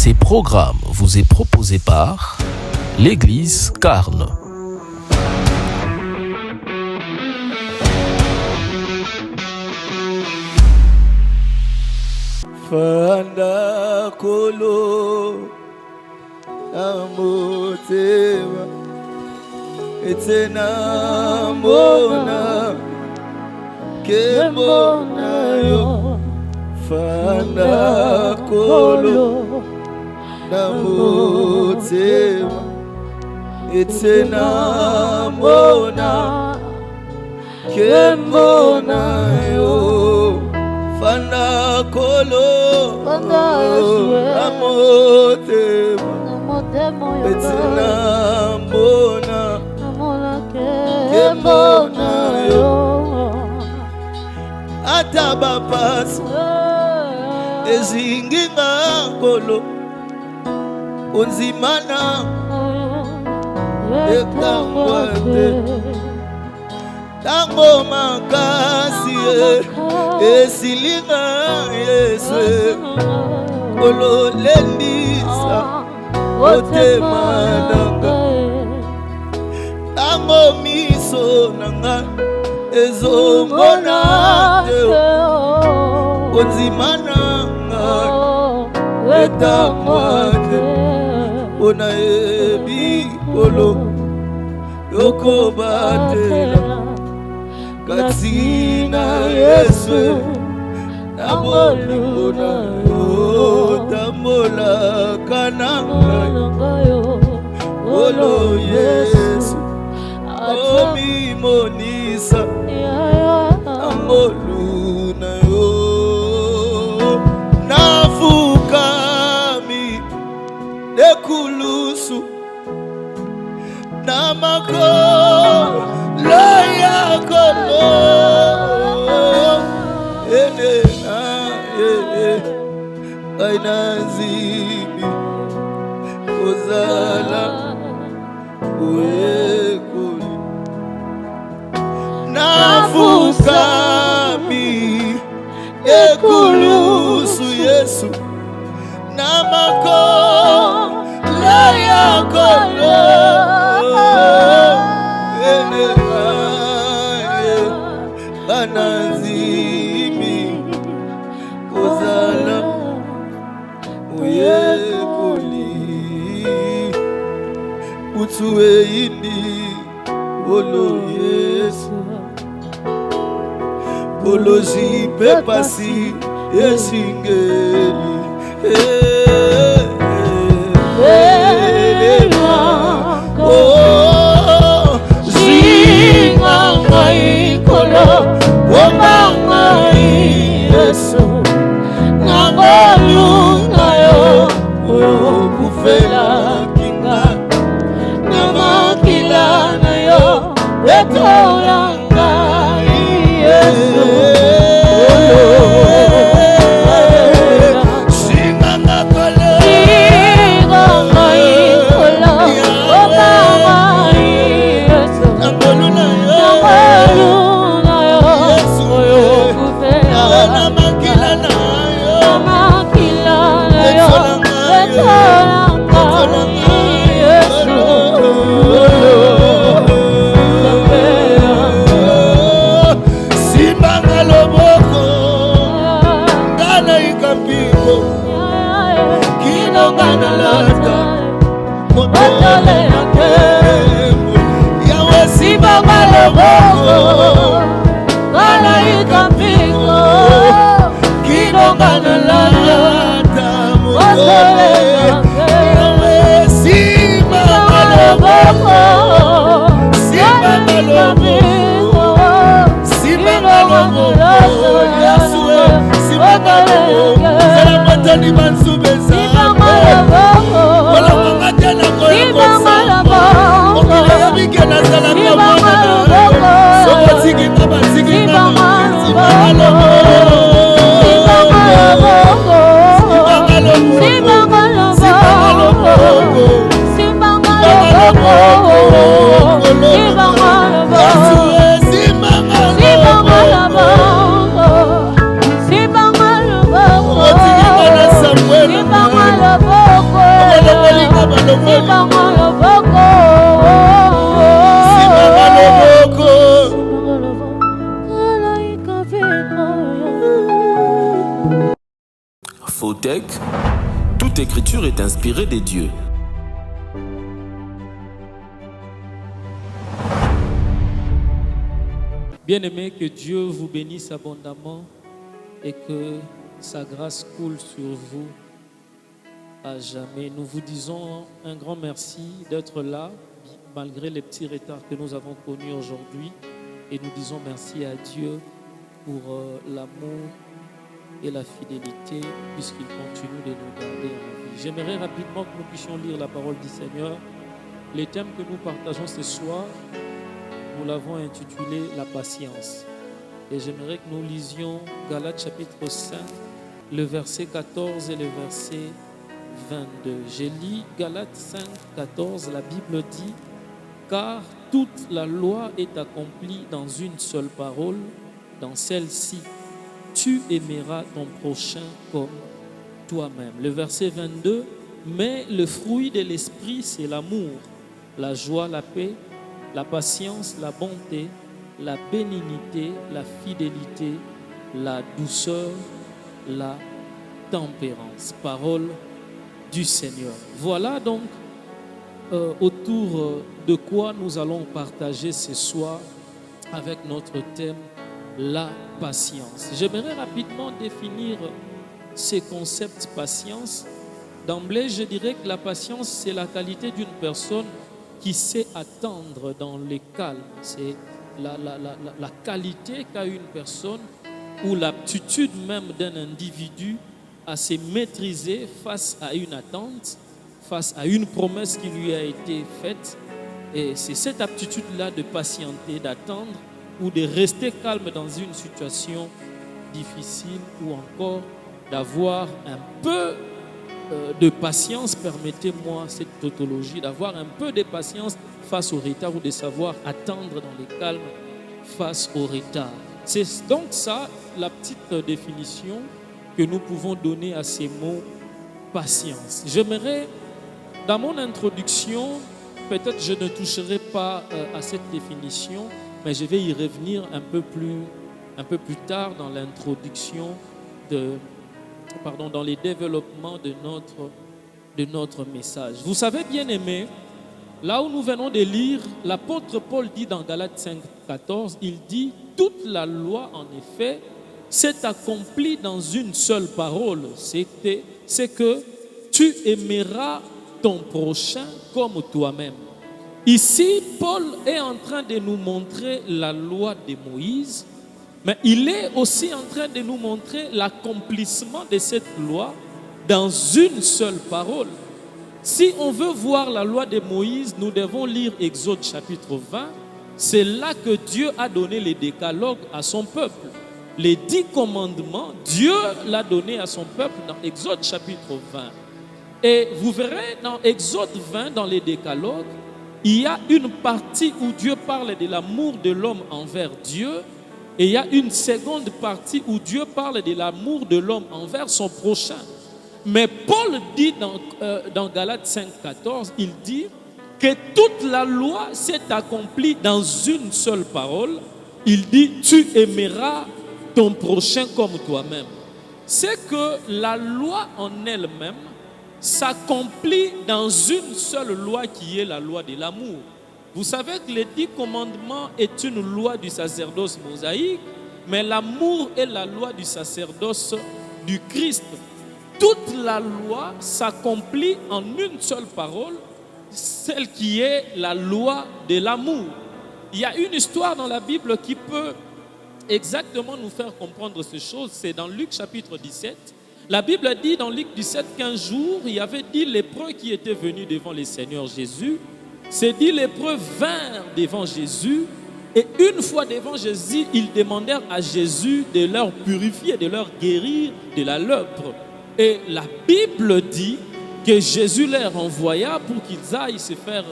Ces programmes vous est proposé par l'Église Carne. Fanda kolo amotema etena mona kemona yo fanda kolo amotema etena mona kemona yo fanda kolo amotema etena mona kemona yo atabapasa ezinginga kolo unzimana ekangwate tango makasi esilinga Yesu kolo lendisa otemananga tango miso nanga ezomona teo onzimananga etamwate ona ebi kolo yoko batela katina Yesu naboluna yo tamola kananga olo Yesu omi monisa amoluna yo nafukami dekulusu namako loya kolo enena ainazibi ozala uekuli nafukami ekulusu Yesu namako loya kolo anazimi kozala uyekuli utuwe indi olo Yesu oloji pepasi yesingeli Yesu nangolunga yo kufela kinga namakila na yo etolanga Yesu singanga kolo Yesu nangolunga Samuel Simanga loboko. Simanga loboko. Malaika vika. Fautec, toute écriture est inspirée des dieux. Bien-aimés, que Dieu vous bénisse abondamment et que sa grâce coule sur vous à jamais. Nous vous disons un grand merci d'être là, malgré les petits retards que nous avons connus aujourd'hui. Et nous disons merci à Dieu pour l'amour et la fidélité, puisqu'il continue de nous garder en vie. J'aimerais rapidement que nous puissions lire la parole du Seigneur. Les thèmes que nous partageons ce soir, nous l'avons intitulé « La patience ». Et j'aimerais que nous lisions Galates chapitre 5, le verset 14 et le verset 22. J'ai lu Galates 5, 14, la Bible dit « Car toute la loi est accomplie dans une seule parole, dans celle-ci, tu aimeras ton prochain comme toi-même. » Le verset 22, « Mais le fruit de l'esprit, c'est l'amour, la joie, la paix, la patience, la bonté, la bénignité, la fidélité, la douceur, la tempérance. » Parole du Seigneur. Voilà donc autour de quoi nous allons partager ce soir avec notre thème, la patience. J'aimerais rapidement définir ce concept patience. D'emblée, je dirais que la patience, c'est la qualité d'une personne qui sait attendre dans le calme. C'est la qualité qu'a une personne ou l'aptitude même d'un individu à se maîtriser face à une attente, face à une promesse qui lui a été faite. Et c'est cette aptitude-là de patienter, d'attendre ou de rester calme dans une situation difficile ou encore d'avoir un peu de patience, permettez-moi cette tautologie, d'avoir un peu de patience face au retard ou de savoir attendre dans le calme face au retard. C'est donc ça la petite définition que nous pouvons donner à ces mots patience. J'aimerais, dans mon introduction, peut-être je ne toucherai pas à cette définition, mais je vais y revenir un peu plus tard dans l'introduction dans les développements de notre message. Vous savez, bien aimés, là où nous venons de lire, l'apôtre Paul dit dans Galates 5, 14, il dit « Toute la loi, en effet, s'est accomplie dans une seule parole, c'est que tu aimeras ton prochain comme toi-même. » Ici, Paul est en train de nous montrer la loi de Moïse, mais il est aussi en train de nous montrer l'accomplissement de cette loi dans une seule parole. Si on veut voir la loi de Moïse, nous devons lire Exode chapitre 20. C'est là que Dieu a donné les décalogues à son peuple. Les 10 commandements, Dieu l'a donné à son peuple dans Exode chapitre 20. Et vous verrez dans Exode 20, dans les décalogues, il y a une partie où Dieu parle de l'amour de l'homme envers Dieu. Et il y a une seconde partie où Dieu parle de l'amour de l'homme envers son prochain. Mais Paul dit dans Galates 5, 14, il dit que toute la loi s'est accomplie dans une seule parole. Il dit, tu aimeras ton prochain comme toi-même. C'est que la loi en elle-même s'accomplit dans une seule loi qui est la loi de l'amour. Vous savez que les 10 commandements est une loi du sacerdoce mosaïque, mais l'amour est la loi du sacerdoce du Christ. Toute la loi s'accomplit en une seule parole, celle qui est la loi de l'amour. Il y a une histoire dans la Bible qui peut exactement nous faire comprendre ces choses. C'est dans Luc chapitre 17. La Bible dit dans Luc 17 qu'un jour, il y avait 10 lépreux qui étaient venus devant le Seigneur Jésus. Ces 10 lépreux vinrent devant Jésus et une fois devant Jésus, ils demandèrent à Jésus de leur purifier, de leur guérir de la lèpre. Et la Bible dit que Jésus leur envoya pour qu'ils aillent se faire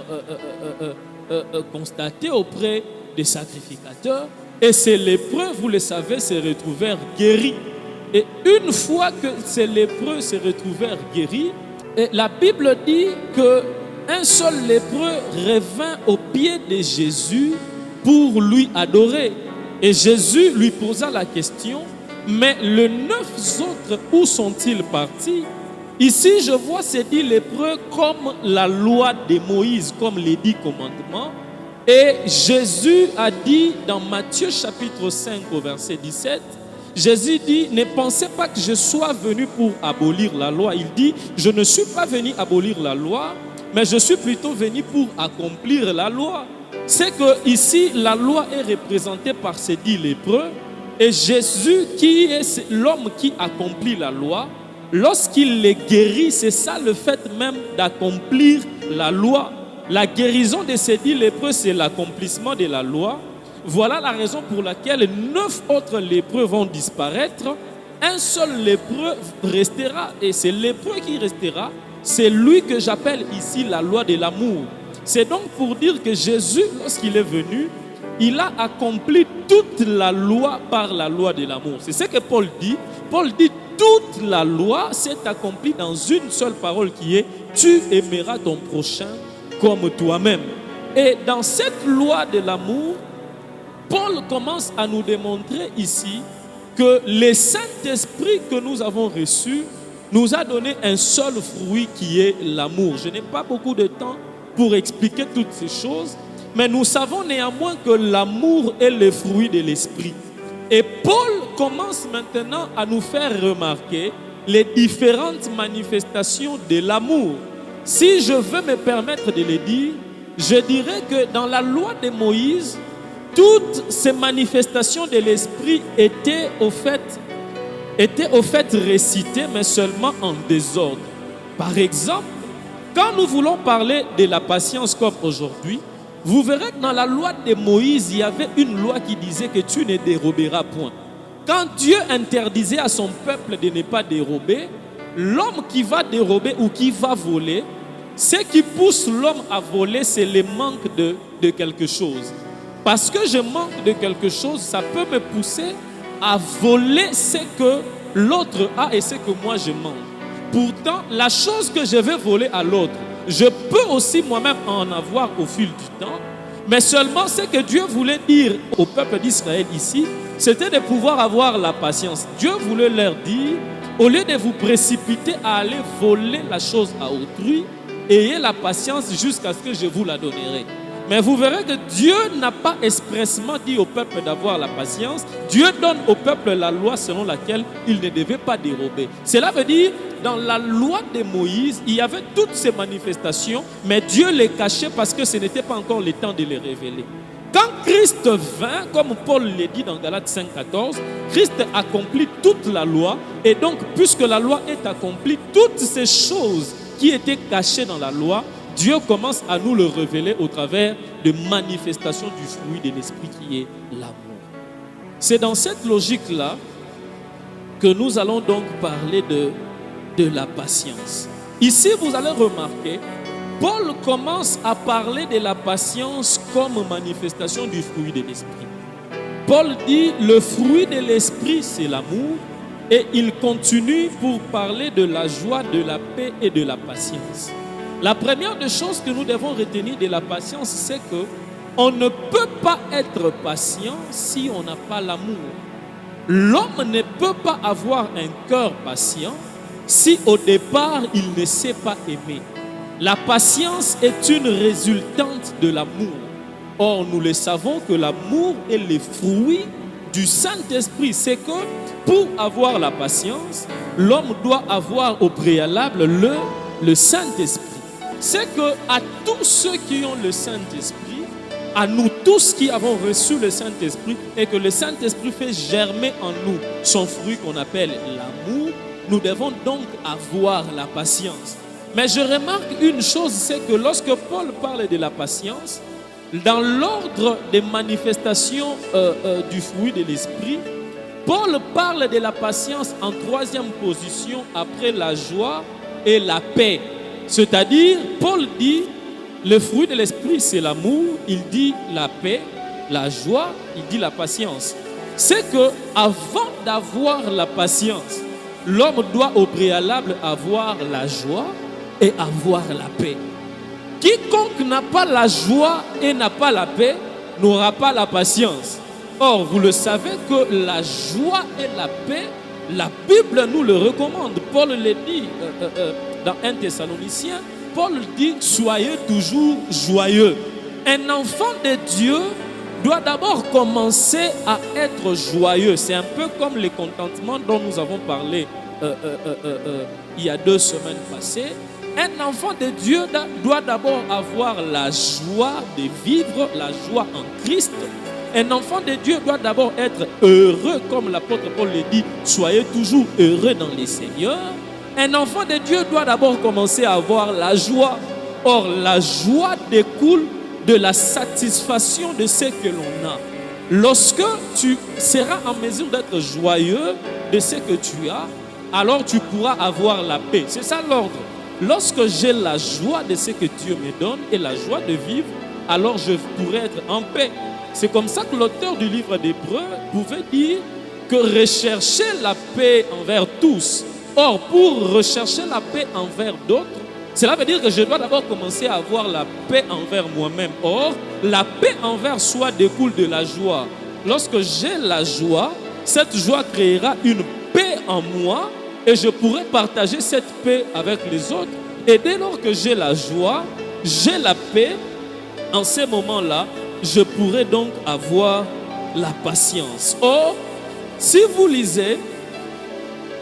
constater auprès des sacrificateurs. Et ces lépreux, vous le savez, se retrouvèrent guéris. Et une fois que ces lépreux se retrouvèrent guéris, Et la Bible dit que un seul lépreux revint aux pieds de Jésus pour lui adorer. Et Jésus lui posa la question, mais les 9 autres, où sont-ils partis? Ici, je vois ces 10 lépreux comme la loi de Moïse, comme les 10 commandements. Et Jésus a dit dans Matthieu chapitre 5 au verset 17, Jésus dit, ne pensez pas que je sois venu pour abolir la loi. Il dit, je ne suis pas venu abolir la loi, mais je suis plutôt venu pour accomplir la loi. C'est que ici, la loi est représentée par ces 10 lépreux. Et Jésus, qui est l'homme qui accomplit la loi, lorsqu'il les guérit, c'est ça le fait même d'accomplir la loi. La guérison de ces 10 lépreux, c'est l'accomplissement de la loi. Voilà la raison pour laquelle 9 autres lépreux vont disparaître. Un seul lépreux restera. Et ce lépreux qui restera, c'est lui que j'appelle ici la loi de l'amour. C'est donc pour dire que Jésus, lorsqu'il est venu, il a accompli toute la loi par la loi de l'amour. C'est ce que Paul dit. Paul dit toute la loi s'est accomplie dans une seule parole qui est « Tu aimeras ton prochain comme toi-même ». Et dans cette loi de l'amour, Paul commence à nous démontrer ici que le Saint-Esprit que nous avons reçu nous a donné un seul fruit qui est l'amour. Je n'ai pas beaucoup de temps pour expliquer toutes ces choses, mais nous savons néanmoins que l'amour est le fruit de l'esprit. Et Paul commence maintenant à nous faire remarquer les différentes manifestations de l'amour. Si je veux me permettre de le dire, je dirais que dans la loi de Moïse, toutes ces manifestations de l'esprit étaient au fait récitées, mais seulement en désordre. Par exemple, quand nous voulons parler de la patience comme aujourd'hui, vous verrez que dans la loi de Moïse, il y avait une loi qui disait que tu ne déroberas point. Quand Dieu interdisait à son peuple de ne pas dérober, l'homme qui va dérober ou qui va voler, ce qui pousse l'homme à voler, c'est le manque de quelque chose. Parce que je manque de quelque chose, ça peut me pousser à voler ce que l'autre a et ce que moi je manque. Pourtant, la chose que je vais voler à l'autre, je peux aussi moi-même en avoir au fil du temps, mais seulement ce que Dieu voulait dire au peuple d'Israël ici, c'était de pouvoir avoir la patience. Dieu voulait leur dire, au lieu de vous précipiter à aller voler la chose à autrui, ayez la patience jusqu'à ce que je vous la donnerai. Mais vous verrez que Dieu n'a pas expressément dit au peuple d'avoir la patience. Dieu donne au peuple la loi selon laquelle il ne devait pas dérober. Cela veut dire, dans la loi de Moïse, il y avait toutes ces manifestations, mais Dieu les cachait parce que ce n'était pas encore le temps de les révéler. Quand Christ vint, comme Paul le dit dans Galates 5,14, Christ accomplit toute la loi. Et donc, puisque la loi est accomplie, toutes ces choses qui étaient cachées dans la loi, Dieu commence à nous le révéler au travers de manifestations du fruit de l'esprit qui est l'amour. C'est dans cette logique-là que nous allons donc parler de la patience. Ici, vous allez remarquer, Paul commence à parler de la patience comme manifestation du fruit de l'esprit. Paul dit, le fruit de l'esprit, c'est l'amour, et il continue pour parler de la joie, de la paix et de la patience. La première des choses que nous devons retenir de la patience, c'est que on ne peut pas être patient si on n'a pas l'amour. L'homme ne peut pas avoir un cœur patient si au départ il ne sait pas aimer. La patience est une résultante de l'amour. Or, nous le savons que l'amour est le fruit du Saint-Esprit. C'est que pour avoir la patience, l'homme doit avoir au préalable le Saint-Esprit. C'est que à tous ceux qui ont le Saint-Esprit, à nous tous qui avons reçu le Saint-Esprit et que le Saint-Esprit fait germer en nous son fruit qu'on appelle l'amour, nous devons donc avoir la patience. Mais je remarque une chose, c'est que lorsque Paul parle de la patience, dans l'ordre des manifestations du fruit de l'Esprit, Paul parle de la patience en troisième position après la joie et la paix. C'est-à-dire, Paul dit, le fruit de l'esprit, c'est l'amour. Il dit la paix, la joie, il dit la patience. C'est que avant d'avoir la patience, l'homme doit au préalable avoir la joie et avoir la paix. Quiconque n'a pas la joie et n'a pas la paix n'aura pas la patience. Or, vous le savez que la joie et la paix, la Bible nous le recommande. Paul le dit dans 1 Thessaloniciens, Paul dit « Soyez toujours joyeux ». Un enfant de Dieu doit d'abord commencer à être joyeux. C'est un peu comme le contentement dont nous avons parlé il y a 2 semaines passées. Un enfant de Dieu doit d'abord avoir la joie de vivre, la joie en Christ. Un enfant de Dieu doit d'abord être heureux, comme l'apôtre Paul le dit, soyez toujours heureux dans les Seigneurs. Un enfant de Dieu doit d'abord commencer à avoir la joie. Or, la joie découle de la satisfaction de ce que l'on a. Lorsque tu seras en mesure d'être joyeux de ce que tu as, alors tu pourras avoir la paix. C'est ça l'ordre. Lorsque j'ai la joie de ce que Dieu me donne et la joie de vivre, alors je pourrai être en paix. C'est comme ça que l'auteur du livre d'Hébreux pouvait dire que rechercher la paix envers tous. Or, pour rechercher la paix envers d'autres, cela veut dire que je dois d'abord commencer à avoir la paix envers moi-même. Or, la paix envers soi découle de la joie. Lorsque j'ai la joie, cette joie créera une paix en moi et je pourrai partager cette paix avec les autres. Et dès lors que j'ai la joie, j'ai la paix, en ces moments-là, je pourrai donc avoir la patience. Or, si vous lisez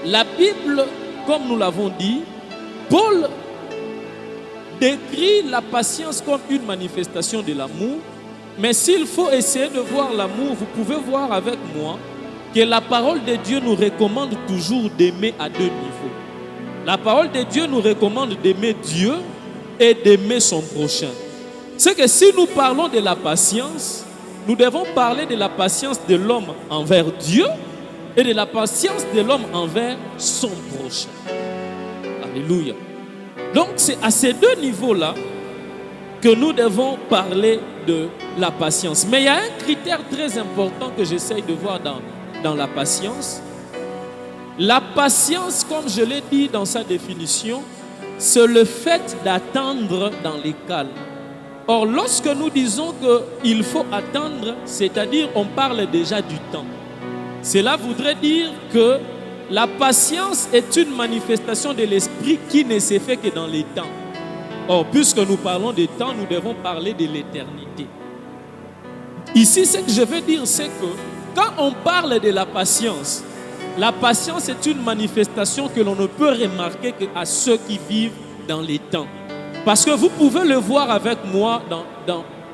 la Bible, comme nous l'avons dit, Paul décrit la patience comme une manifestation de l'amour. Mais s'il faut essayer de voir l'amour, vous pouvez voir avec moi que la parole de Dieu nous recommande toujours d'aimer à 2 niveaux. La parole de Dieu nous recommande d'aimer Dieu et d'aimer son prochain. C'est que si nous parlons de la patience, nous devons parler de la patience de l'homme envers Dieu et de la patience de l'homme envers son prochain. Alléluia. Donc c'est à ces 2 niveaux-là que nous devons parler de la patience. Mais il y a un critère très important que j'essaye de voir dans la patience. La patience, comme je l'ai dit dans sa définition, c'est le fait d'attendre dans les calmes. Or, lorsque nous disons qu'il faut attendre, c'est-à-dire on parle déjà du temps. Cela voudrait dire que la patience est une manifestation de l'esprit qui ne se fait que dans les temps. Or, puisque nous parlons des temps, nous devons parler de l'éternité. Ici, ce que je veux dire, c'est que quand on parle de la patience est une manifestation que l'on ne peut remarquer qu'à ceux qui vivent dans les temps. Parce que vous pouvez le voir avec moi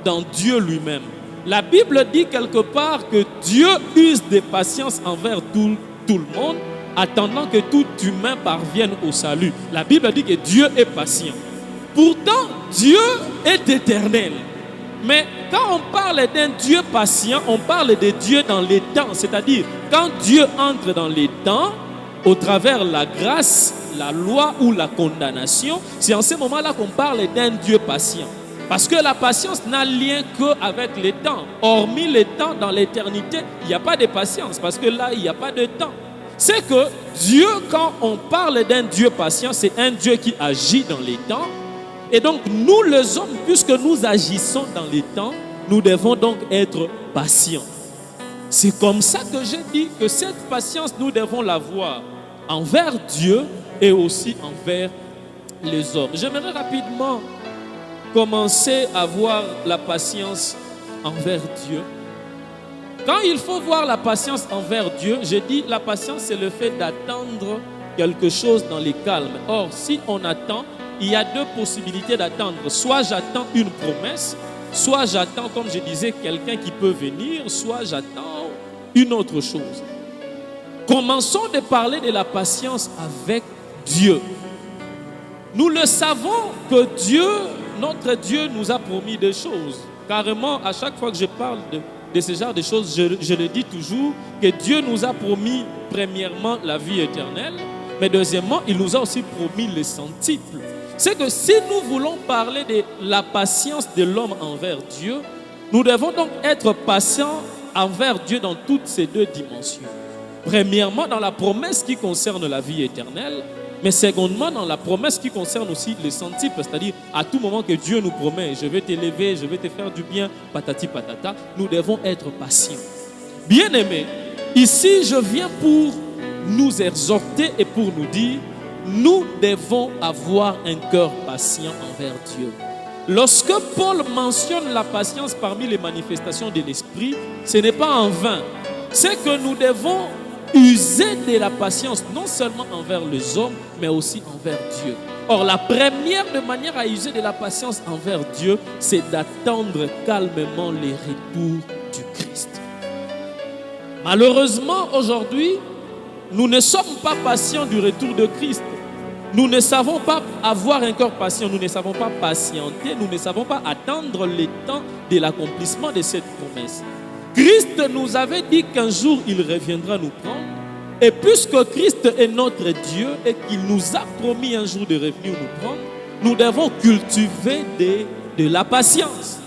dans Dieu lui-même. La Bible dit quelque part que Dieu use de patience envers tout le monde, attendant que tout humain parvienne au salut. La Bible dit que Dieu est patient. Pourtant, Dieu est éternel. Mais quand on parle d'un Dieu patient, on parle de Dieu dans les temps. C'est-à-dire, quand Dieu entre dans les temps, au travers la grâce, la loi ou la condamnation, c'est en ce moment-là qu'on parle d'un Dieu patient. Parce que la patience n'a lien qu'avec les temps. Hormis les temps, dans l'éternité, il n'y a pas de patience. Parce que là, il n'y a pas de temps. C'est que Dieu, quand on parle d'un Dieu patient, c'est un Dieu qui agit dans les temps. Et donc, nous les hommes, puisque nous agissons dans les temps, nous devons donc être patients. C'est comme ça que j'ai dit que cette patience, nous devons l'avoir envers Dieu et aussi envers les hommes. J'aimerais rapidement commencer à voir la patience envers Dieu. Quand il faut voir la patience envers Dieu, j'ai dit la patience, c'est le fait d'attendre quelque chose dans les calmes. Or, si on attend, il y a 2 possibilités d'attendre. Soit j'attends une promesse, soit j'attends, comme je disais, quelqu'un qui peut venir, soit j'attends une autre chose. Commençons de parler de la patience avec Dieu. Nous le savons que Dieu, notre Dieu, nous a promis des choses. Carrément, à chaque fois que je parle de ce genre de choses, je le dis toujours, que Dieu nous a promis, premièrement, la vie éternelle, mais deuxièmement, il nous a aussi promis le centuple. C'est que si nous voulons parler de la patience de l'homme envers Dieu, nous devons donc être patients envers Dieu dans toutes ces 2 dimensions. Premièrement, dans la promesse qui concerne la vie éternelle, Mais secondement, dans la promesse qui concerne aussi le centuple, c'est-à-dire à tout moment que Dieu nous promet, je vais t'élever, je vais te faire du bien, patati patata, nous devons être patients. Bien-aimés, ici je viens pour nous exhorter et pour nous dire, nous devons avoir un cœur patient envers Dieu. Lorsque Paul mentionne la patience parmi les manifestations de l'esprit, ce n'est pas en vain. C'est que nous devons user de la patience, non seulement envers les hommes, mais aussi envers Dieu. Or, la première de manière à user de la patience envers Dieu, c'est d'attendre calmement les retours du Christ. Malheureusement, aujourd'hui, nous ne sommes pas patients du retour de Christ. Nous ne savons pas avoir un cœur patient, nous ne savons pas patienter, nous ne savons pas attendre le temps de l'accomplissement de cette promesse. Christ nous avait dit qu'un jour il reviendra nous prendre. Et puisque Christ est notre Dieu et qu'il nous a promis un jour de revenir nous prendre, nous devons cultiver de la patience.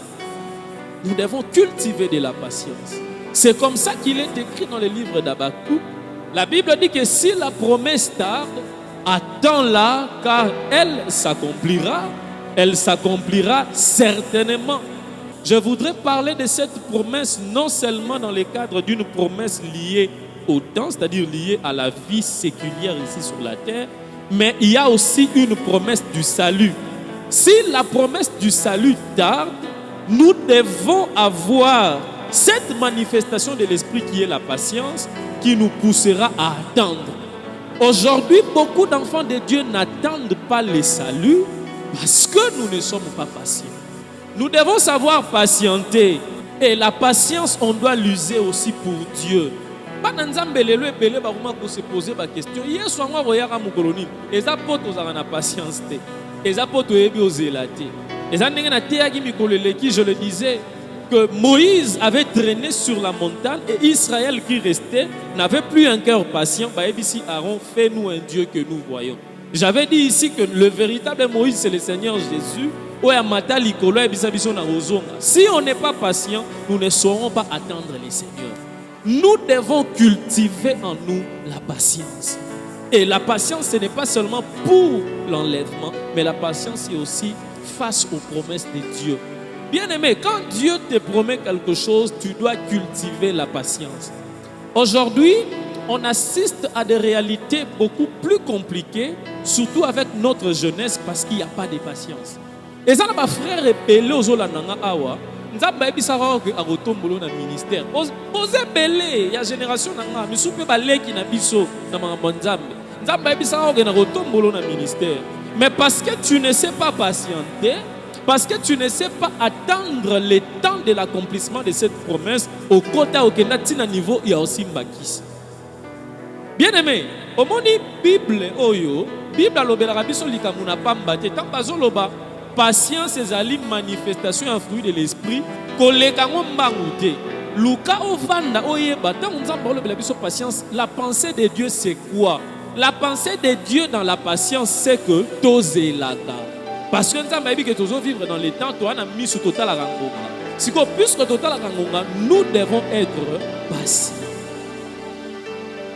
Nous devons cultiver de la patience. C'est comme ça qu'il est écrit dans le livre d'Habakkuk. La Bible dit que si la promesse tarde, attends-la car elle s'accomplira certainement. Je voudrais parler de cette promesse non seulement dans le cadre d'une promesse liée au temps, c'est-à-dire liée à la vie séculière ici sur la terre, mais il y a aussi une promesse du salut. Si la promesse du salut tarde, nous devons avoir cette manifestation de l'esprit qui est la patience, qui nous poussera à attendre. Aujourd'hui, beaucoup d'enfants de Dieu n'attendent pas le salut parce que nous ne sommes pas patients. Nous devons savoir patienter. Et la patience, on doit l'user aussi pour Dieu. Pas dans se poser la question. Hier soir, moi, je suis et ça peut la patience. Et ça peut et ça je le disais, que Moïse avait traîné sur la montagne et Israël qui restait n'avait plus un cœur patient. Ici, Aaron, fais-nous un Dieu que nous voyons. J'avais dit ici que le véritable Moïse, c'est le Seigneur Jésus. Si on n'est pas patient, nous ne saurons pas attendre les Seigneurs. Nous devons cultiver en nous la patience. Et la patience, ce n'est pas seulement pour l'enlèvement, mais la patience est aussi face aux promesses de Dieu. Bien-aimé, quand Dieu te promet quelque chose, tu dois cultiver la patience. Aujourd'hui, on assiste à des réalités beaucoup plus compliquées, surtout avec notre jeunesse, parce qu'il n'y a pas de patience. Et ça, ma frère est belé aux Olananga Awa. Nous avons dit que nous avons ministère. Osez belé, il y a génération nanga, mais soupe balé qui n'a biso dans ma bonzambe. Nous avons dit que nous avons ministère. Mais parce que tu ne sais pas patienter, parce que tu ne sais pas attendre le temps de l'accomplissement de cette promesse, au côté au Kenatina niveau, il y a aussi Mbakis. Bien-aimé, au moni Bible oyo, Bible alobela biso likamuna pamba te tant bazoloba patience ezali manifestation en fruit de l'esprit koleka ngombangu te. Luka ovanda oyeba tant nzamba alobela biso patience, la pensée de Dieu c'est quoi? La pensée de Dieu dans la patience c'est que tozelaka. Parce que nous avons dit que nous vivre dans les temps, nous avons mis sous total rangonga. Si puisque total rangonga, nous devons être patients.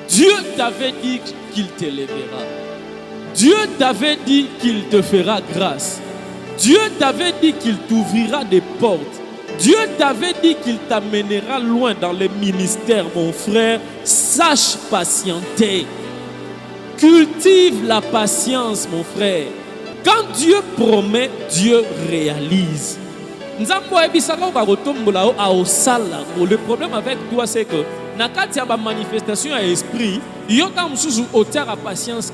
Dieu t'avait dit qu'il t'élèvera. Dieu t'avait dit qu'il te fera grâce. Dieu t'avait dit qu'il t'ouvrira des portes. Dieu t'avait dit qu'il t'amènera loin dans les ministères, mon frère. Sache patienter. Cultive la patience, mon frère. Quand Dieu promet, Dieu réalise. Le problème avec toi, c'est que dans la manifestation à l'esprit, il y a une patience.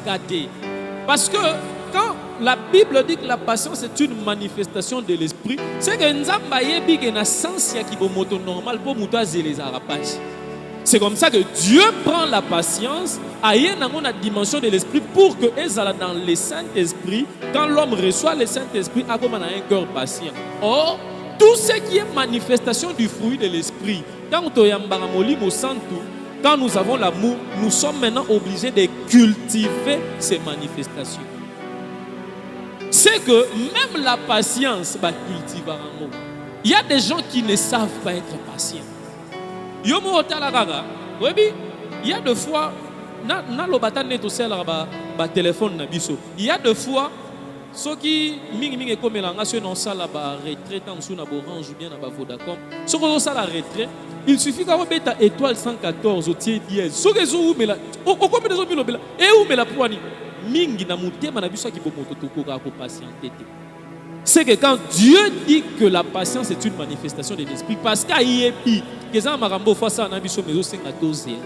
Parce que quand la Bible dit que la patience est une manifestation de l'esprit, c'est que nous avons un sens qui est normal pour nous les arapages. C'est comme ça que Dieu prend la patience à la dimension de l'esprit pour que dans le Saint-Esprit, quand l'homme reçoit le Saint-Esprit, il a un cœur patient. Or, tout ce qui est manifestation du fruit de l'esprit, quand nous avons l'amour, nous sommes maintenant obligés de cultiver ces manifestations. C'est que même la patience va cultiver un mot. Il y a des gens qui ne savent pas être patients. Il y a des fois, ba téléphone na biso. Il y a des fois ceux qui mingi comme la nation non ça la ba retraite en sous na Orange ou bien na ba Vodacom. Ceux qui ça la retraite, il suffit qu'on mette étoile 114 au tiers dièse. Ceux qui sont où mais là, au combien de zones là et où mais la poignée mingi na mutema na biso qui bo moto to ko patienter. C'est que quand Dieu dit que la patience est une manifestation de l'esprit, parce qu'il y a que ça marambo face à nabiso mais aussi à doser.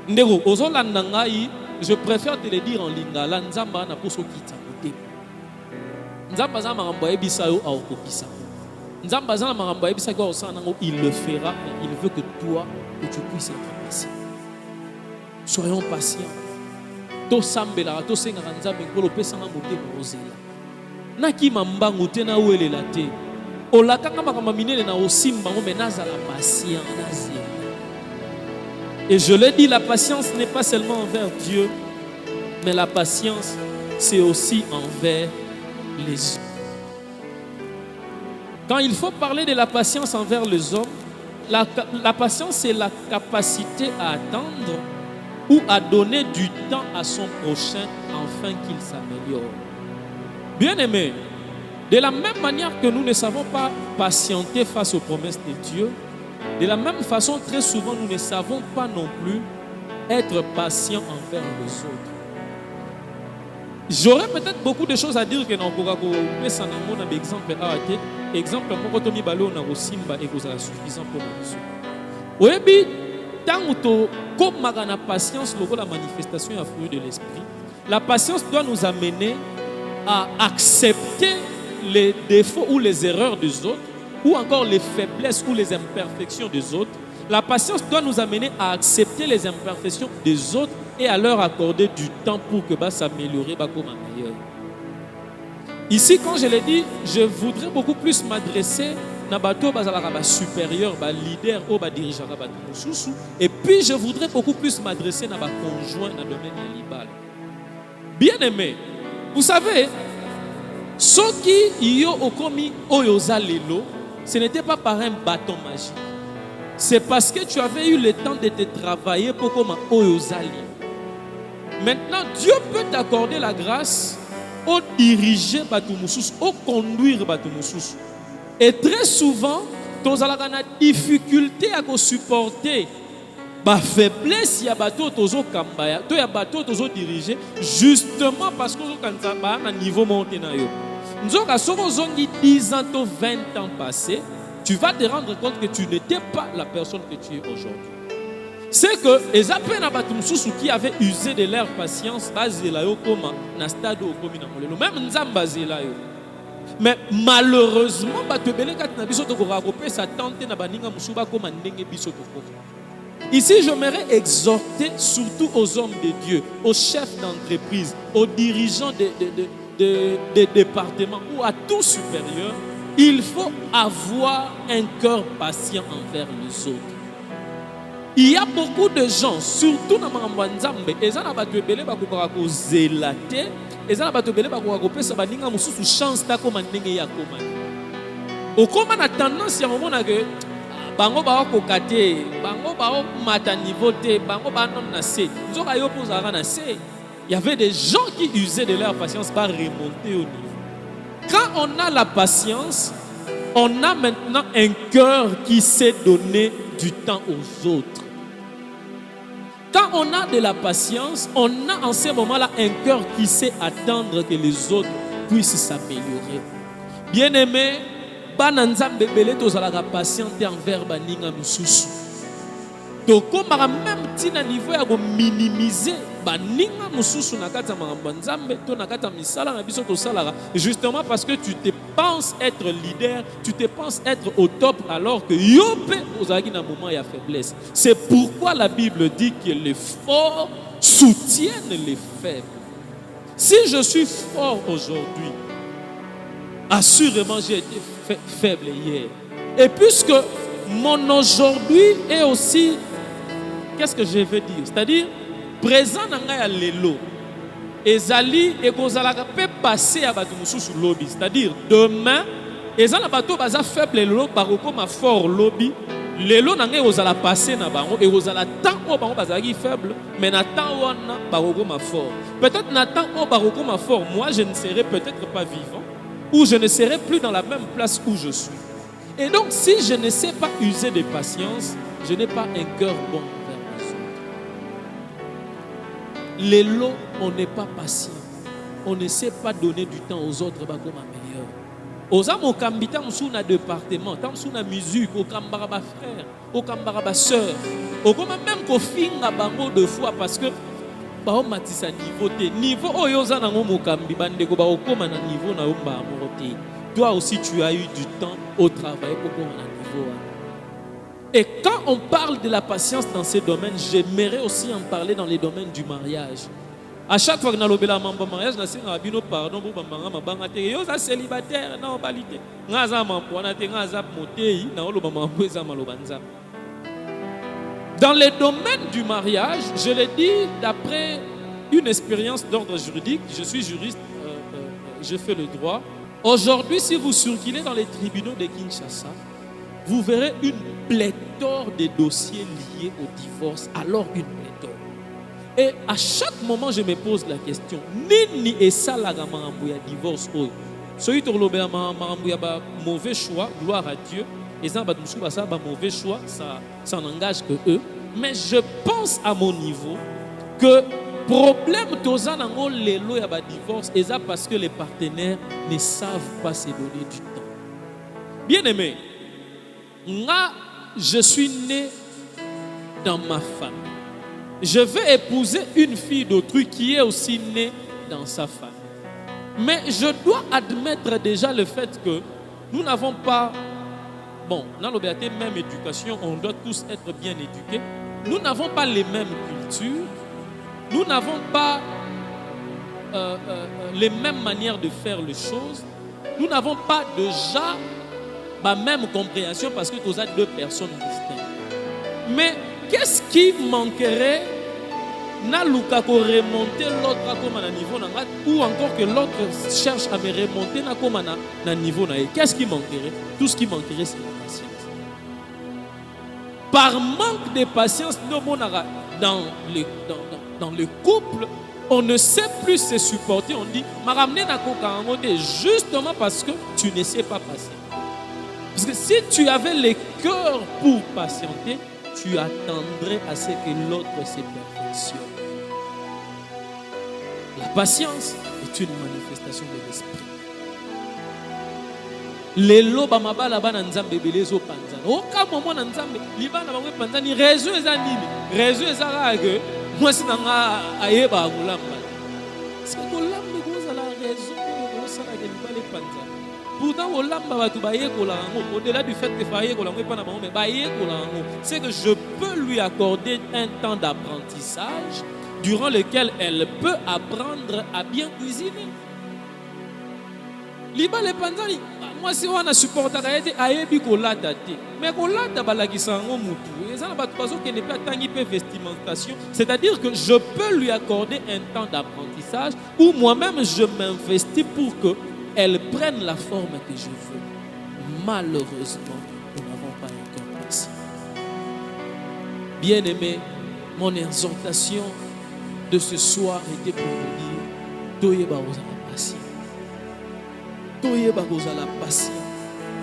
Ndero ozolanda ngai, je préfère te le dire en lingala nzamba na poso kita mote. Nzamba za marambo ebisa yo a okopisa. Nzamba za marambo ebisa ko osana ngo il le fera, mais il veut que toi que tu puisses être patient. Soyons patients. To sambela to senga nzambe ngolo pesa nga mote ozela. Naki mambango te na welela te olakanga makamba minene na osimba ngo menaza la patience. Et je le dis, la patience n'est pas seulement envers Dieu, mais la patience c'est aussi envers les hommes. Quand il faut parler de la patience envers les hommes, la patience c'est la capacité à attendre ou à donner du temps à son prochain afin qu'il s'améliore. Bien-aimés, de la même manière que nous ne savons pas patienter face aux promesses de Dieu, de la même façon, très souvent, nous ne savons pas non plus être patients envers les autres. J'aurais peut-être beaucoup de choses à dire que nous pourrons faire un exemple. Exemple, moi, quand on a un simba et que ça suffisant pour nous. Oui, tant comme la patience, la manifestation est fruit de l'esprit, la patience doit nous amener à accepter les défauts ou les erreurs des autres, ou encore les faiblesses ou les imperfections des autres. La patience doit nous amener à accepter les imperfections des autres et à leur accorder du temps pour que s'améliorer comme un meilleur. Ici, quand je l'ai dit, je voudrais beaucoup plus m'adresser à bateau supérieur, leader ou dirigeant, et puis je voudrais beaucoup plus m'adresser à conjoint dans le domaine libal. Bien aimé, vous savez, ce qui y a au commis oyozalelo, ce n'était pas par un bâton magique. C'est parce que tu avais eu le temps de te travailler pour comme oyozali. Maintenant, Dieu peut t'accorder la grâce au diriger Batoumoussous, au conduire Batoumoussous. Et très souvent, tu as la difficulté à supporter la faiblesse, il y a bateau tozo kambaya, tu as bateau tozo diriger justement parce que tu as un niveau monté na yo. Nous avons 10 ans, 20 ans passés, tu vas te rendre compte que tu n'étais pas la personne que tu es aujourd'hui. C'est que les appels à Batumsous qui avaient usé de leur patience, mais malheureusement, ici, j'aimerais exhorter surtout aux hommes de Dieu, aux chefs d'entreprise, aux dirigeants des départements ou à tout supérieur. Il faut avoir un cœur patient envers les autres. Il y a beaucoup de gens, surtout dans le Nzambe, ils ont des zélaté, ils ont des chance au comment a tendance à moment que bango ba kokate, bango ba mata niveau te, bango ba non na se. Nzoka yo poza na se. Il y avait des gens qui usaient de leur patience par remonter au niveau. Quand on a la patience, on a maintenant un cœur qui sait donner du temps aux autres. Quand on a de la patience, on a en ce moment-là un cœur qui sait attendre que les autres puissent s'améliorer. Bien-aimé, bananzambe belé tozalaka patiente envers baninga mususu. Donc comme même tina niveau ya ko minimiser baninga mususu na kata makambo nzambe to na kata misala na biso to salara justement parce que tu te penses être leader, tu te penses être au top alors que yope ozalaki na moment ya faiblesse. C'est pourquoi la Bible dit que les forts soutiennent les faibles. Si je suis fort aujourd'hui, assurément j'ai été faible hier. Et puisque mon aujourd'hui est aussi, qu'est-ce que je veux dire? C'est-à-dire, présent dans la lelo, ezali et kozalaka peut passer à bato mususu lobby. C'est-à-dire, demain, ezala bato baza faible lelo baroko ma fort lobby. lelo nangé ozala passé na bango et ozala temps o bango bazaki faible mais na temps wana barokoma fort. Peut-être na temps o barokoma fort, moi je ne serai peut-être pas vivant ou je ne serai plus dans la même place où je suis. Et donc si je ne sais pas user de patience, je n'ai pas un cœur bon envers les autres. Lelo, on n'est pas patient. On ne sait pas donner du temps aux autres bakoma meilleur. Oza mo kambita msou na département, tam sou na musique, au kambara ba frère, au kambara ba sœur. Au koma même ko finga bango de fois parce que ba o matisa niveau te. Niveau oyo za nango mo kambi bande ko ba okoma na niveau na omba amorote. Toi aussi tu as eu du temps au travail pour qu'on a niveau. Et quand on parle de la patience dans ces domaines, j'aimerais aussi en parler dans les domaines du mariage. À chaque fois que nous avons un mariage, nous avons pardon pour les gens célibataires. Dans les domaines du mariage, je l'ai dit d'après une expérience d'ordre juridique, je suis juriste, je fais le droit. Aujourd'hui, si vous circulez dans les tribunaux de Kinshasa, vous verrez une pléthore de dossiers liés au divorce, alors une pléthore. Et à chaque moment, je me pose la question, nini esa la gamambouya divorce oyo. Soyi torlobela mamambouya ba mauvais choix, gloire à Dieu. Et ça ba mauvais choix, ça n'engage que eux. Mais je pense à mon niveau que problème toza nango lelo ya ba divorce, et ça parce que les partenaires ne savent pas se donner du temps. Bien aimé, moi, je suis né dans ma famille. Je vais épouser une fille d'autrui qui est aussi née dans sa famille. Mais je dois admettre déjà le fait que nous n'avons pas, bon, dans l'obéité, même éducation, on doit tous être bien éduqués. Nous n'avons pas les mêmes cultures. Nous n'avons pas les mêmes manières de faire les choses. Nous n'avons pas déjà la même compréhension parce que nous sommes deux personnes distinctes. Mais qu'est-ce qui manquerait na luka ko remonter l'autre comme à niveau na ou encore que l'autre cherche à me remonter na comme na niveau na. Qu'est-ce qui manquerait? Tout ce qui manquerait c'est la patience. Par manque de patience, dans le couple, on ne sait plus se supporter. On dit m'a ramené na koka justement parce que tu ne sais pas patienter. Parce que si tu avais le cœur pour patienter, tu attendrais à ce que l'autre se perfectionne. La patience est une manifestation de l'esprit. Lelo ba mabala bana nzambe belezo panzana. Oka momo na nzambe libana bangwe panzani raison eza nini? Raison eza que moi si nanga ayeba ngulamba. Parce que ngulamba koza la raison ko sala ke libale panzana. Pourtant, au-delà du fait que c'est que je peux lui accorder un temps d'apprentissage durant lequel elle peut apprendre à bien cuisiner. Moi, si on a supporté ayebi kolata te, mais kolata balakisango mutu. Ezana batubazo qui n'est pas tangi pe vestimentation, c'est-à-dire que je peux lui accorder un temps d'apprentissage où moi-même je m'investis pour que elle prenne la forme que je veux. Malheureusement, nous n'avons pas un cœur patient. Bien aimé, mon exhortation de ce soir était pour vous dire Toyeba ozala patient. Toyeba ozala patient.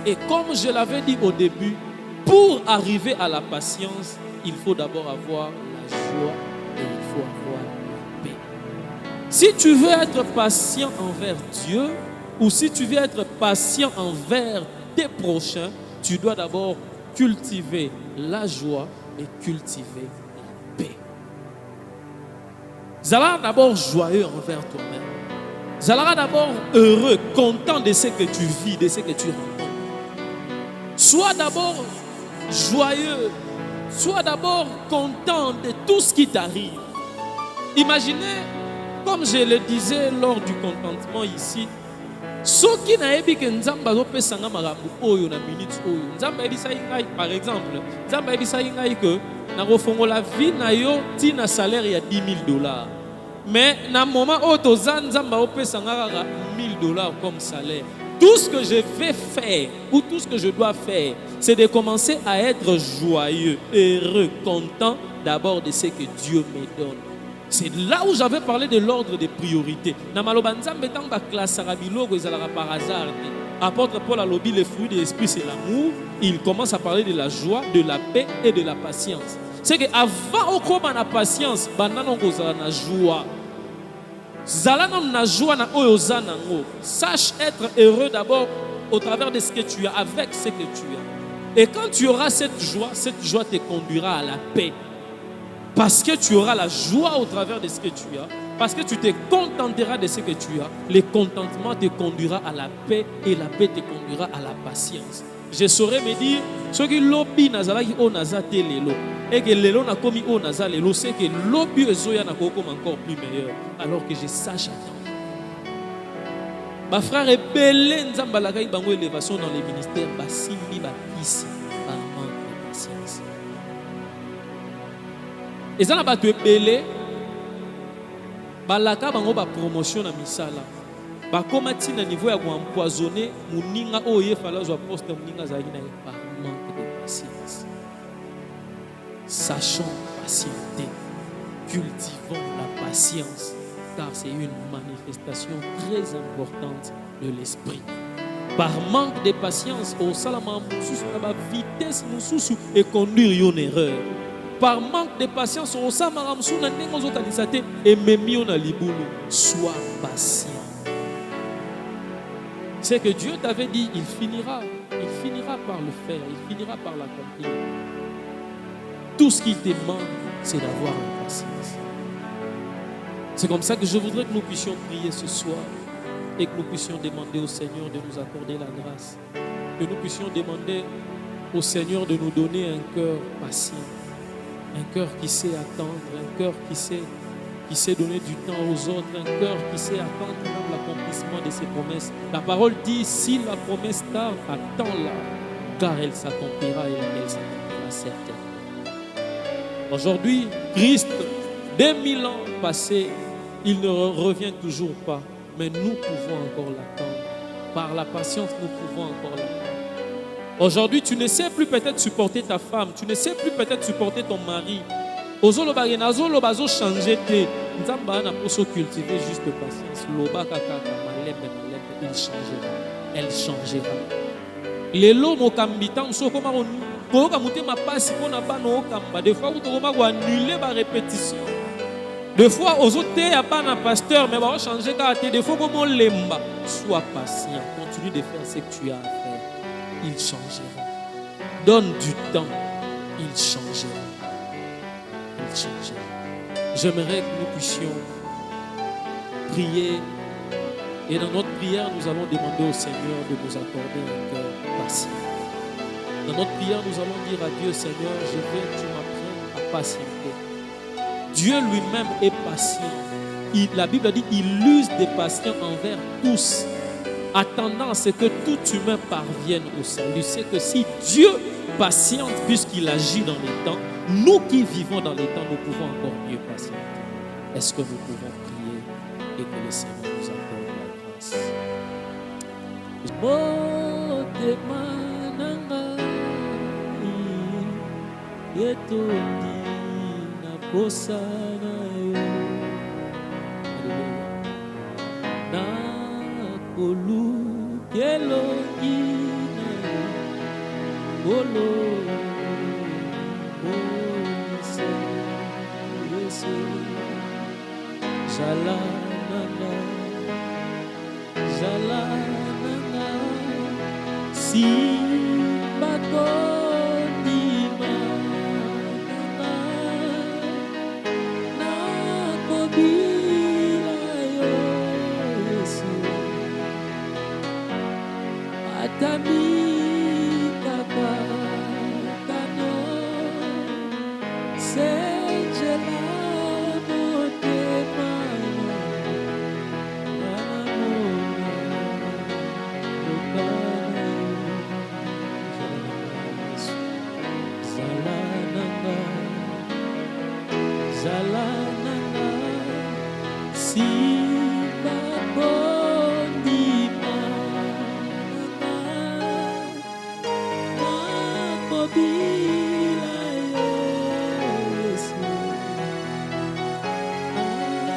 Et comme je l'avais dit au début, pour arriver à la patience, il faut d'abord avoir la joie et il faut avoir la paix. Si tu veux être patient envers Dieu, ou si tu veux être patient envers tes prochains, tu dois d'abord cultiver la joie et cultiver la paix. Zala d'abord joyeux envers toi-même. Zala d'abord heureux, content de ce que tu vis, de ce que tu rencontres. Sois d'abord joyeux, sois d'abord content de tout ce qui t'arrive. Imaginez, comme je le disais lors du contentement ici, soki nayebi ke nzamba azopesa nga makambo oyo na minute oyo nzamba ebisa ngai par exemple nzamba ebisa ngai que na kofongola vie na yo ti na salaire ya $10,000 mais na moment oyo toza nzamba opesa nga kaka $1,000 comme salaire Tout ce que je vais faire ou tout ce que je dois faire, c'est de commencer à être joyeux, heureux, content d'abord de ce que Dieu me donne. C'est là où j'avais parlé de l'ordre des priorités. Par hasard. Apôtre Paul a lobby les fruits de l'esprit, c'est l'amour. Il commence à parler de la joie, de la paix et de la patience. C'est qu'avant au combat la patience, la joie. Sache être heureux d'abord au travers de ce que tu as, avec ce que tu as. Et quand tu auras cette joie te conduira à la paix. Parce que tu auras la joie au travers de ce que tu as. Parce que tu te contenteras de ce que tu as. Le contentement te conduira à la paix et la paix te conduira à la patience. Je saurais me dire, ce qui lobby nazalaki o nazate lelo et que lelo na komi o nazale lelo, c'est que lobby ezoya na kokom encore plus meilleur. Alors que je sache attendre. Ma frère est belé nzambalaka ibango élévation dans les ministères basimbi bakisi par manque de patience. Et ça n'a pas été belé. Balaka bango ba promotion na misala. Ba komati na niveau ya ko empoisonner muninga oye fala zo poste muninga za ina par manque de patience. Sachons patienter. Cultivons la patience car c'est une manifestation très importante de l'esprit. Par manque de patience, au salama mususu na vitesse mususu et conduire une erreur. Par manque de patience, au salama mususu na nengo zo kanisate et memio na libulu. Sois patient. C'est que Dieu t'avait dit, il finira par le faire, il finira par l'accomplir. Tout ce qu'il demande, c'est d'avoir la patience. C'est comme ça que je voudrais que nous puissions prier ce soir et que nous puissions demander au Seigneur de nous accorder la grâce. Que nous puissions demander au Seigneur de nous donner un cœur patient, un cœur qui sait attendre, un cœur qui sait donner du temps aux autres, un cœur qui sait attendre l'accomplissement de ses promesses. La parole dit, si la promesse tarde, attends-la, car elle s'accomplira et elle s'accomplira certainement. Aujourd'hui, Christ, 2000 ans passés, il ne revient toujours pas, mais nous pouvons encore l'attendre. Par la patience, nous pouvons encore l'attendre. Aujourd'hui, tu ne sais plus peut-être supporter ta femme, tu ne sais plus peut-être supporter ton mari. Ozolo bagenazo lo bazo changer te. Nzamba na poso cultiver juste patience. Loba kaka malembe il changera. Elle changera. Lelo mokambitan so koma ko ka mutema pasi pona bano okamba. Des fois vous koma ko annuler ba répétition. Des fois aux autres ya pas na pasteur mais va changer ka te. Des fois comme lemba. Sois patient, continue de faire ce que tu as à faire. Il changera. Donne du temps. Il changera. J'aimerais que nous puissions prier et dans notre prière nous allons demander au Seigneur de nous accorder un cœur patient. Dans notre prière nous allons dire à Dieu, Seigneur, je veux que tu m'apprennes à patienter. Dieu lui-même est patient. La Bible dit il use des patients envers tous, attendant à ce que tout humain parvienne au salut. C'est que si Dieu patiente puisqu'il agit dans les temps, nous qui vivons dans les temps, nous pouvons encore mieux patienter. Est-ce que nous pouvons prier et que le Seigneur nous accorde la grâce? Jalananga, si bakoni mananga, nakobila yo Yesu, atami kaka kano, sejela motema. Zalananga, si bakondima nakobila yo Yesu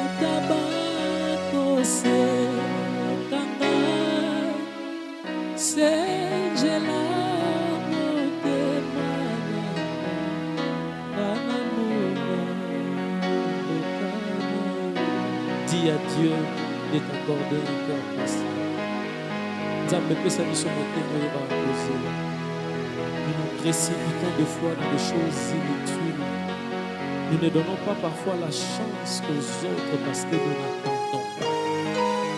atabako sekanga senjela motema dis à Dieu de t'accorder un cœur patient. Nzambe pesa biso motema oyo bakoze. Nous nous précipitons des fois dans des choses inutiles. Nous ne donnons pas parfois la chance aux autres parce que nous n'attendons pas.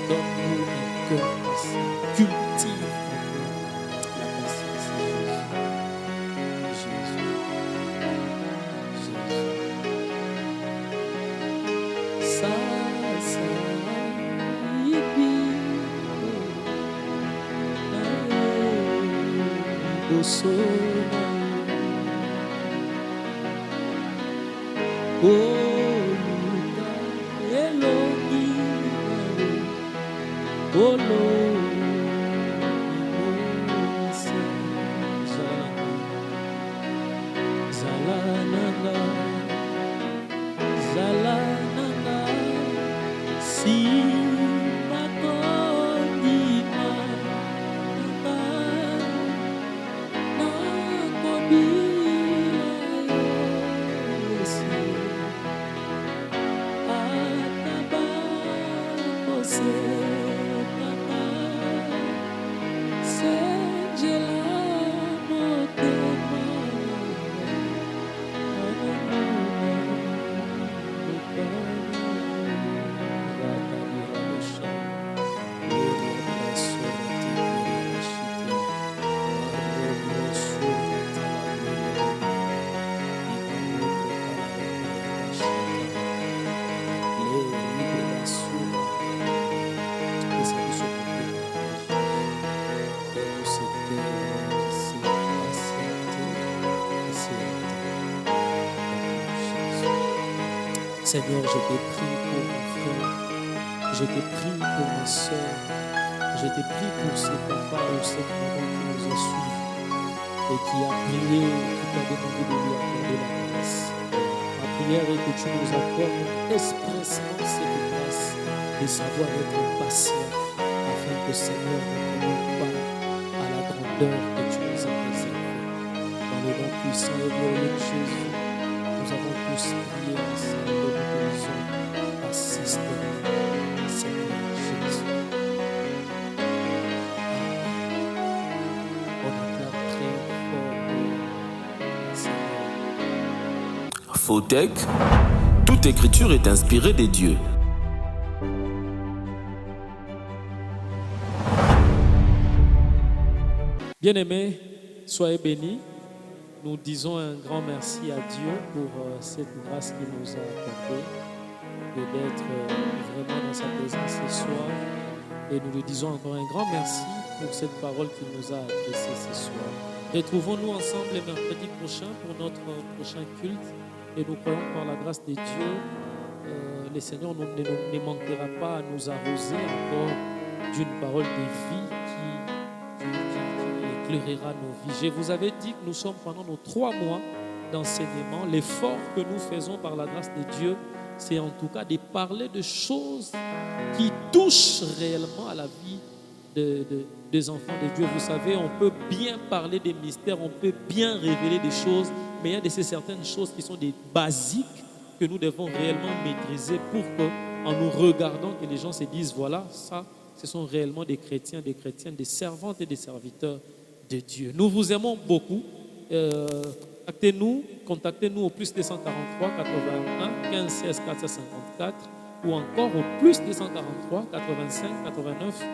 Donne-nous un cœur patient. Cultive en nous la patience de Jésus. Seigneur, je te prie pour mon frère, je te prie pour ma soeur, je te prie pour ce papa ou cette maman qui nous a suivis et qui a prié, qui t'a demandé de lui accorder la grâce. Ma prière est que tu nous accordes expressement cette grâce de savoir être patient afin que Seigneur ne nous pas à la grandeur que tu nous as réservée. Dans le nom puissant et glorieux de Jésus, nous avons tous prié ensemble et nous te disons, assiste-nous, Seigneur Jésus. On acclame très fort, Seigneur. Fautec, toute écriture est inspirée des dieux. Bien-aimés, soyez bénis. Nous disons un grand merci à Dieu pour cette grâce qu'il nous a accordée d'être vraiment dans sa présence ce soir. Et nous lui disons encore un grand merci pour cette parole qu'il nous a adressée ce soir. Retrouvons-nous ensemble le mercredi prochain pour notre prochain culte. Et nous croyons par la grâce de Dieu, le Seigneur ne manquera pas à nous arroser encore d'une parole de vie qui éclairera nos vies. Je vous avais dit que nous sommes pendant nos 3 mois d'enseignement. L'effort que nous faisons par la grâce de Dieu, c'est en tout cas de parler de choses qui touchent réellement à la vie des enfants de Dieu. Vous savez, on peut bien parler des mystères, on peut bien révéler des choses, mais il y a de ces certaines choses qui sont des basiques que nous devons réellement maîtriser pour que, en nous regardant, que les gens se disent, voilà, ça, ce sont réellement des chrétiens, des chrétiennes, des servantes et des serviteurs de Dieu. Nous vous aimons beaucoup. Contactez-nous au plus 243 81 15 16 454 ou encore au plus 243 85 89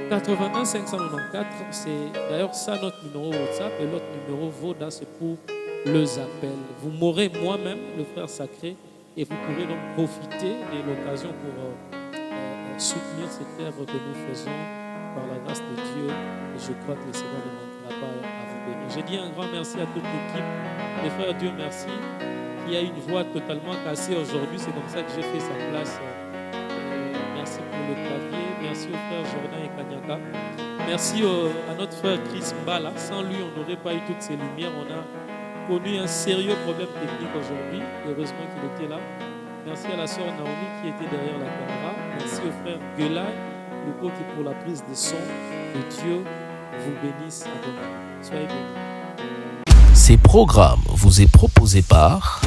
81 594. C'est d'ailleurs ça notre numéro WhatsApp et l'autre numéro VODA, c'est pour les appels. Vous m'aurez moi-même, le frère sacré, et vous pourrez donc profiter de l'occasion pour soutenir cette œuvre que nous faisons par la grâce de Dieu. Et je crois que le Seigneur ne manquera pas à vous bénir. J'ai dit un grand merci à toute l'équipe. Les frères, Dieu merci. Il y a une voix totalement cassée aujourd'hui. C'est comme ça que j'ai fait sa place. Merci pour le clavier. Merci au frère Jordan et Kanyaka. Merci à notre frère Chris Mbala. Sans lui, on n'aurait pas eu toutes ces lumières. On a connu un sérieux problème technique aujourd'hui. Heureusement qu'il était là. Merci à la sœur Naomi qui était derrière la caméra. Merci au frère Guelay, le qui pour la prise de son. Que Dieu vous bénisse à vous. Soyez bénis. Ces programmes vous est proposé par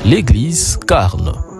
l'Église Carne.